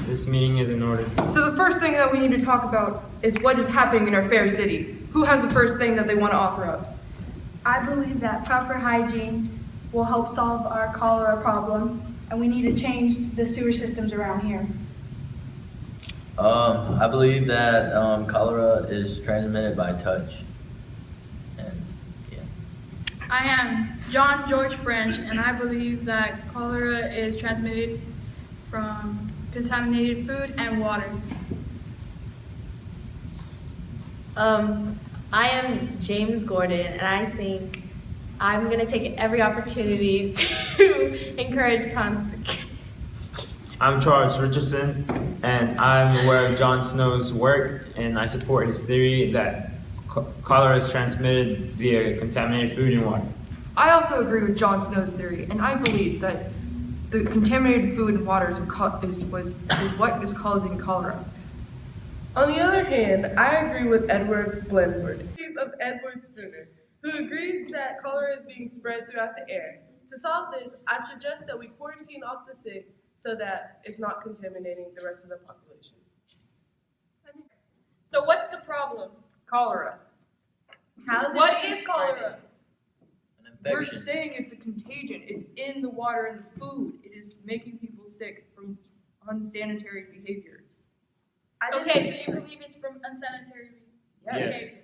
This meeting is in order. So the first thing that we need to talk about is what is happening in our fair city. Who has the first thing that they want to offer up? I believe that proper hygiene will help solve our cholera problem, and we need to change the sewer systems around here. I believe that cholera is transmitted by touch. And yeah. I am John George French, and I believe that cholera is transmitted from contaminated food and water. I am James Gordon, and I think I'm going to take every opportunity to encourage I'm Charles Richardson, and I'm aware of Jon Snow's work, and I support his theory that cholera is transmitted via contaminated food and water. I also agree with Jon Snow's theory, and I believe that the contaminated food and water is what is causing cholera. On the other hand, I agree with Edward Blandford of Edward Spooner, who agrees that cholera is being spread throughout the air. To solve this, I suggest that we quarantine off the sick so that it's not contaminating the rest of the population. So what's the problem? Cholera. What is cholera? An We're infection. saying it's a contagion. It's in the water and the food. It is making people sick from unsanitary behavior. Okay, so you believe it's from unsanitary? Yes.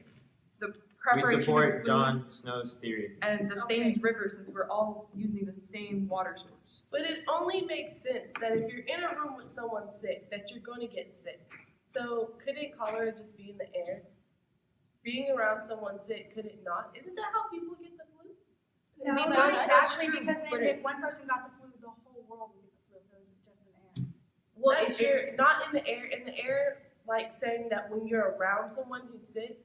The We preparation of support food Jon Snow's theory. and the Okay. Thames River, since we're all using the same water source. But it only makes sense that if you're in a room with someone sick, that you're going to get sick. So couldn't cholera just be in the air? Being around someone sick, could it not? Isn't that how people get the flu? No, mean, not that's exactly, true, because but then if it's- one person got the flu, the whole world would get the flu if it was just in the air. Well, That's if you're not in the air, like saying that when you're around someone who's sick,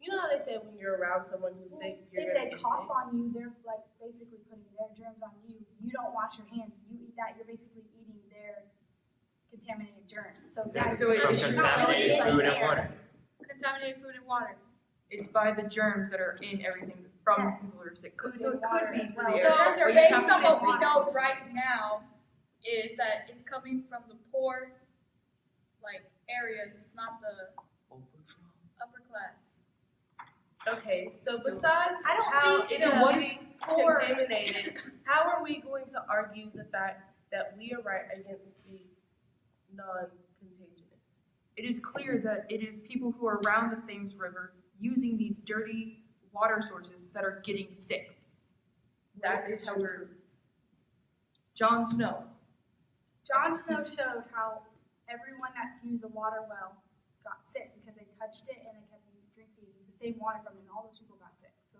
you know how they say when you're around someone who's sick, you're If gonna they get cough sick. on you, they're like basically putting their germs on you. You don't wash your hands, you eat that, you're basically eating their contaminated germs. So Exactly. So From it's contaminated not- food and water. Contaminated food and water. It's by the germs that are in everything from Yes. people who are sick. Food So and it could water be as through well. the So air. germs are but you have based to on what we increase know it. right now is that it's coming from the poor, like, areas, not the upper class. Okay, so besides I don't how think it so. is What- getting Poor. contaminated, how are we going to argue the fact that we are right against the non-contagionist? It is clear that it is people who are around the Thames River using these dirty water sources that are getting sick. That is how we're. Jon Snow. Jon Snow showed how everyone that used the water well got sick because they touched it and they kept drinking the same water from it, and all those people got sick. So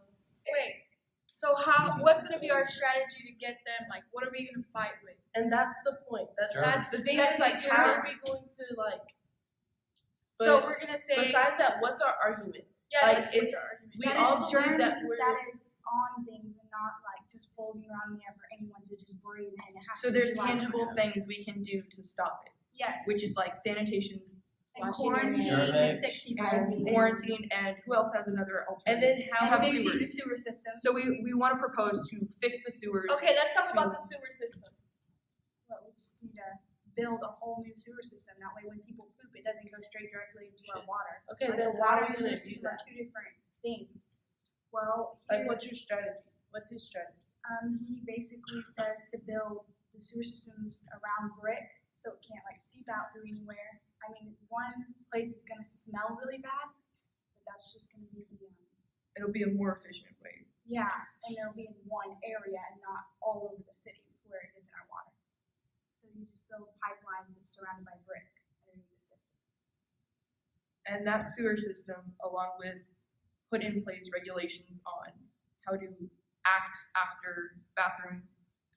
Wait, so what's gonna be our strategy to get them, like, what are we gonna fight with? And that's the point. Germs. The thing is, like, how are we going to, like, So but we're gonna say, besides that, what's our argument? yeah, like, what's it's- our argument? We that all is believe germs that we're. that is on things and not like just floating around in the air for anyone to just breathe in. It has So to there's be like, tangible things we can do to stop it, yes, which is like sanitation and washing your hands, quarantining the sick Germ people and quarantine, and who else has another alternative? And then how have and fixing the sewers. sewer system. So we want to propose to fix the sewers. Okay, let's talk about the sewer system. Well, we just need to build a whole new sewer system. That way, when people poop, it doesn't go straight directly into our water. Okay, Like, then the why water are you and gonna sewer do system are that? two different things. Well, Like, here, what's your strategy? What's his strategy? he basically says to build the sewer systems around brick so it can't like seep out through anywhere. I mean, one place is gonna smell really bad, but that's just gonna be It'll be a more efficient way. yeah, and it'll be in one area and not all over the city where it is in our water. So you just build pipelines that's surrounded by brick underneath the city. And that sewer system, along with put in place regulations on how to act after bathroom,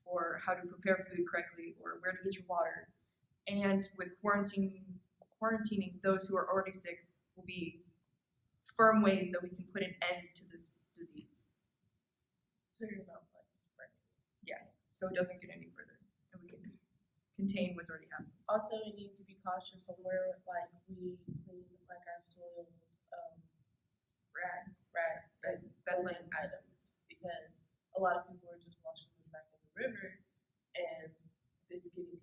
or how to prepare food correctly, or where to get your water, and with quarantining those who are already sick, will be firm ways that we can put an end to this disease. So you're not like spreading. So it doesn't get any further, and we can contain what's already happening. Also, we need to be cautious on where, like, we clean, like, our soil, rags, and Bedlines. clothing items, because a lot of people are just washing them back in the river, and it's getting